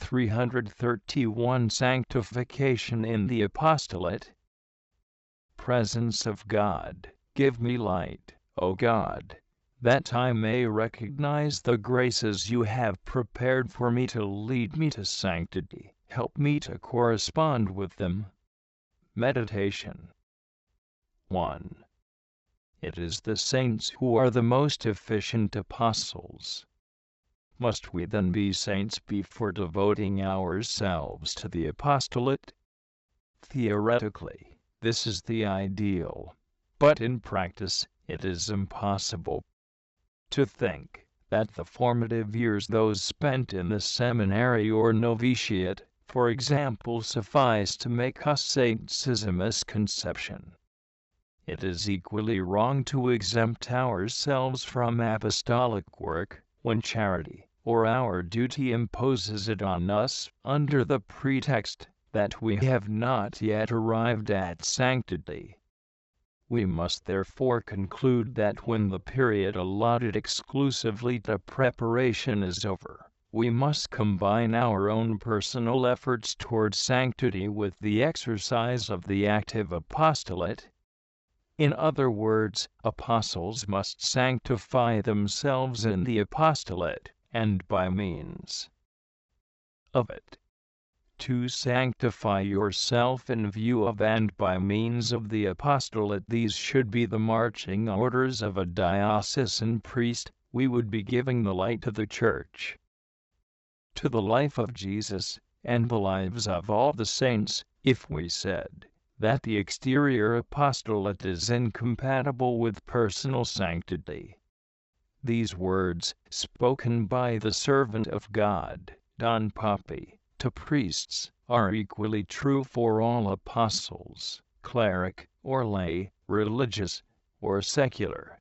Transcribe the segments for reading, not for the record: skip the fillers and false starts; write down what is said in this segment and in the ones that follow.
331 Sanctification in the Apostolate. Presence of God, give me light, O God, that I may recognize the graces you have prepared for me to lead me to sanctity. Help me to correspond with them. Meditation 1. It is the saints who are the most efficient apostles. Must we then be saints before devoting ourselves to the apostolate? Theoretically, this is the ideal, but in practice, it is impossible. To think that the formative years, those spent in the seminary or novitiate, for example, suffice to make us saints is a misconception. It is equally wrong to exempt ourselves from apostolic work when charity or our duty imposes it on us under the pretext that we have not yet arrived at sanctity. We must therefore conclude that when the period allotted exclusively to preparation is over, we must combine our own personal efforts toward sanctity with the exercise of the active apostolate. In other words, apostles must sanctify themselves in the apostolate, and by means of it. To sanctify yourself in view of and by means of the apostolate, these should be the marching orders of a diocesan priest. We would be giving the light to the Church, to the life of Jesus, and the lives of all the saints, if we said that the exterior apostolate is incompatible with personal sanctity. These words, spoken by the servant of God, Don Papi, to priests, are equally true for all apostles, cleric or lay, religious or secular.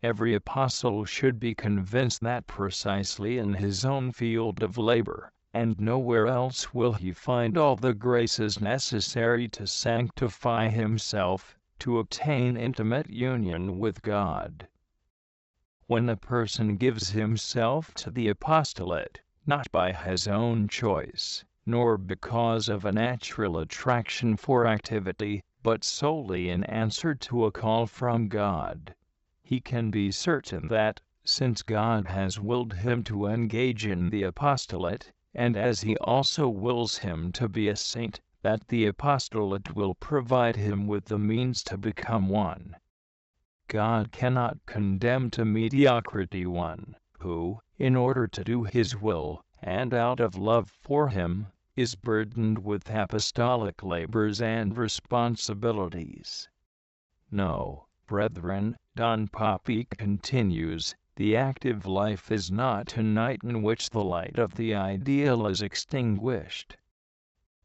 Every apostle should be convinced that precisely in his own field of labor, and nowhere else, will he find all the graces necessary to sanctify himself, to obtain intimate union with God. When a person gives himself to the apostolate, not by his own choice, nor because of a natural attraction for activity, but solely in answer to a call from God, he can be certain that, since God has willed him to engage in the apostolate, and as he also wills him to be a saint, that the apostolate will provide him with the means to become one. God cannot condemn to mediocrity one who, in order to do his will, and out of love for him, is burdened with apostolic labors and responsibilities. No, brethren, Don Papi continues, the active life is not a night in which the light of the ideal is extinguished.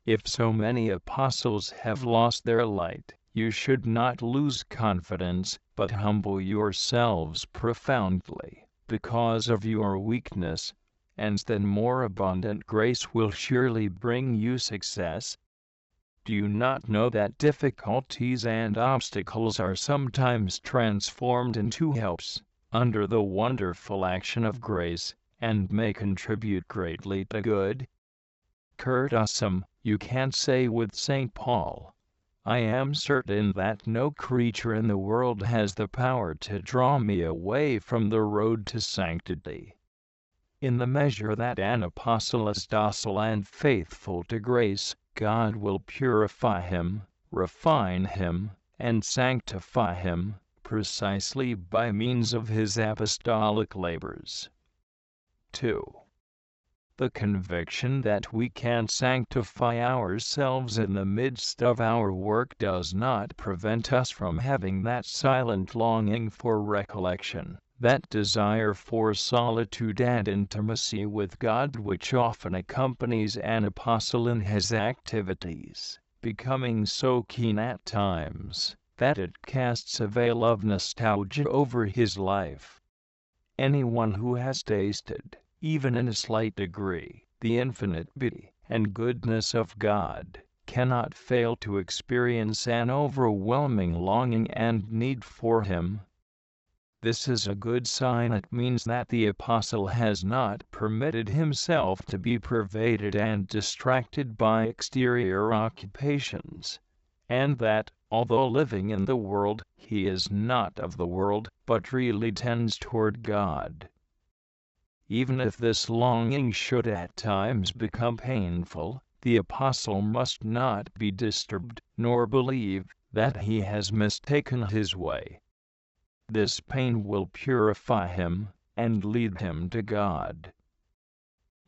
If so many apostles have lost their light, you should not lose confidence, but humble yourselves profoundly, because of your weakness, and then more abundant grace will surely bring you success. Do you not know that difficulties and obstacles are sometimes transformed into helps, under the wonderful action of grace, and may contribute greatly to good? Curtasum, you can say with St. Paul, I am certain that no creature in the world has the power to draw me away from the road to sanctity. In the measure that an apostle is docile and faithful to grace, God will purify him, refine him, and sanctify him, precisely by means of his apostolic labors. 2. The conviction that we can sanctify ourselves in the midst of our work does not prevent us from having that silent longing for recollection, that desire for solitude and intimacy with God which often accompanies an apostle in his activities, becoming so keen at times that it casts a veil of nostalgia over his life. Anyone who has tasted, even in a slight degree, the infinite beauty and goodness of God, cannot fail to experience an overwhelming longing and need for him. This is a good sign. It means that the apostle has not permitted himself to be pervaded and distracted by exterior occupations, and that, although living in the world, he is not of the world, but really tends toward God. Even if this longing should at times become painful, the apostle must not be disturbed, nor believe that he has mistaken his way. This pain will purify him and lead him to God.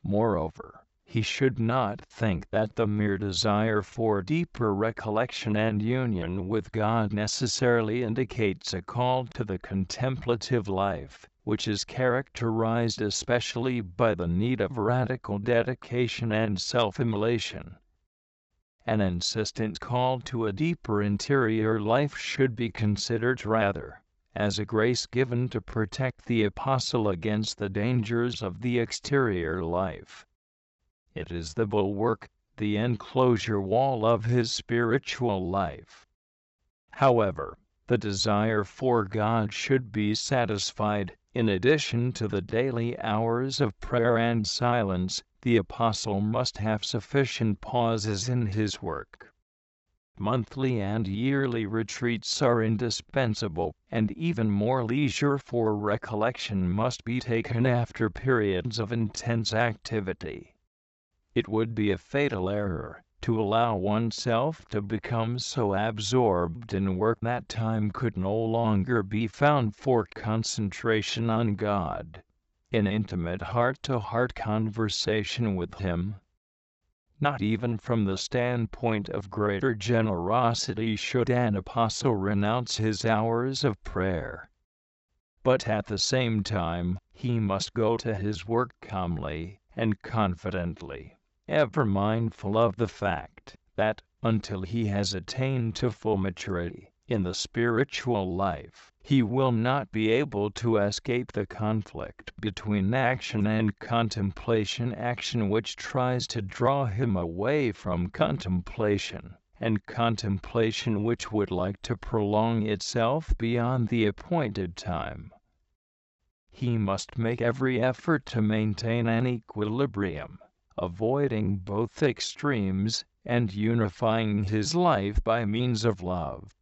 Moreover, he should not think that the mere desire for deeper recollection and union with God necessarily indicates a call to the contemplative life, which is characterized especially by the need of radical dedication and self-immolation. An insistent call to a deeper interior life should be considered rather as a grace given to protect the apostle against the dangers of the exterior life. It is the bulwark, the enclosure wall of his spiritual life. However, the desire for God should be satisfied. In addition to the daily hours of prayer and silence, the apostle must have sufficient pauses in his work. Monthly and yearly retreats are indispensable, and even more leisure for recollection must be taken after periods of intense activity. It would be a fatal error to allow oneself to become so absorbed in work that time could no longer be found for concentration on God, in intimate heart-to-heart conversation with Him. Not even from the standpoint of greater generosity should an apostle renounce his hours of prayer. But at the same time, he must go to his work calmly and confidently, ever mindful of the fact that, until he has attained to full maturity in the spiritual life, he will not be able to escape the conflict between action and contemplation, action which tries to draw him away from contemplation, and contemplation which would like to prolong itself beyond the appointed time. He must make every effort to maintain an equilibrium, avoiding both extremes, and unifying his life by means of love.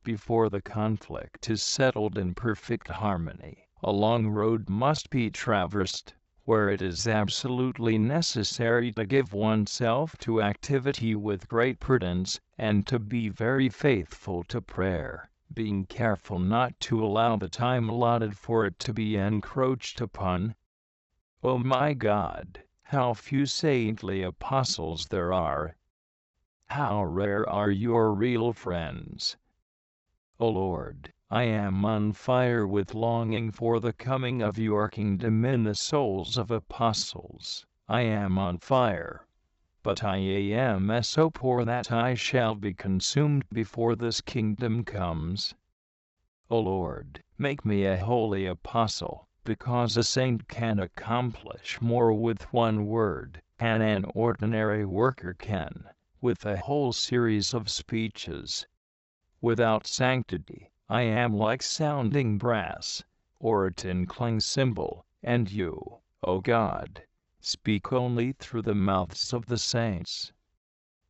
Before the conflict is settled in perfect harmony, a long road must be traversed, where it is absolutely necessary to give oneself to activity with great prudence, and to be very faithful to prayer, being careful not to allow the time allotted for it to be encroached upon. O my God, how few saintly apostles there are! How rare are your real friends! O Lord, I am on fire with longing for the coming of your kingdom in the souls of apostles. I am on fire, but I am so poor that I shall be consumed before this kingdom comes. O Lord, make me a holy apostle, because a saint can accomplish more with one word than an ordinary worker can with a whole series of speeches. Without sanctity, I am like sounding brass, or a tinkling cymbal, and you, O God, speak only through the mouths of the saints.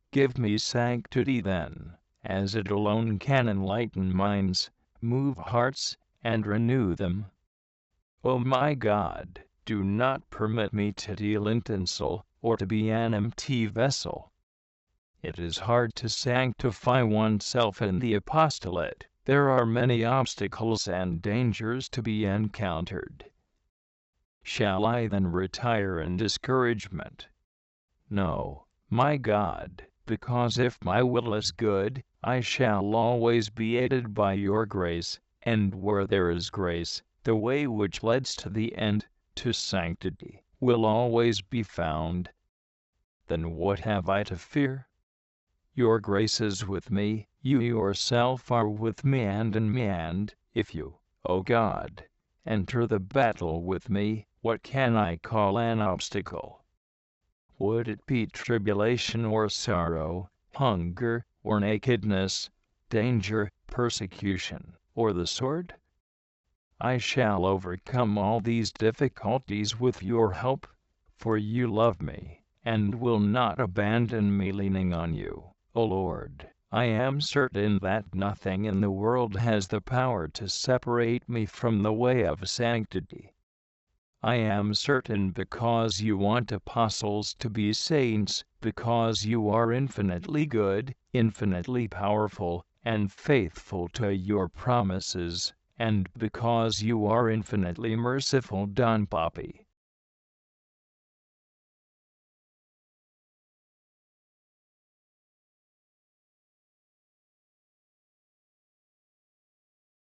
Give me sanctity then, as it alone can enlighten minds, move hearts, and renew them. O my God, do not permit me to deal in tinsel, or to be an empty vessel. It is hard to sanctify oneself in the apostolate. There are many obstacles and dangers to be encountered. Shall I then retire in discouragement? No, my God, because if my will is good, I shall always be aided by your grace, and where there is grace, the way which leads to the end, to sanctity, will always be found. Then what have I to fear? Your grace is with me, you yourself are with me and in me, and if you, O God, enter the battle with me, what can I call an obstacle? Would it be tribulation or sorrow, hunger or nakedness, danger, persecution, or the sword? I shall overcome all these difficulties with your help, for you love me, and will not abandon me, leaning on you, O Lord. I am certain that nothing in the world has the power to separate me from the way of sanctity. I am certain because you want apostles to be saints, because you are infinitely good, infinitely powerful, and faithful to your promises, and because you are infinitely merciful, Don Papi.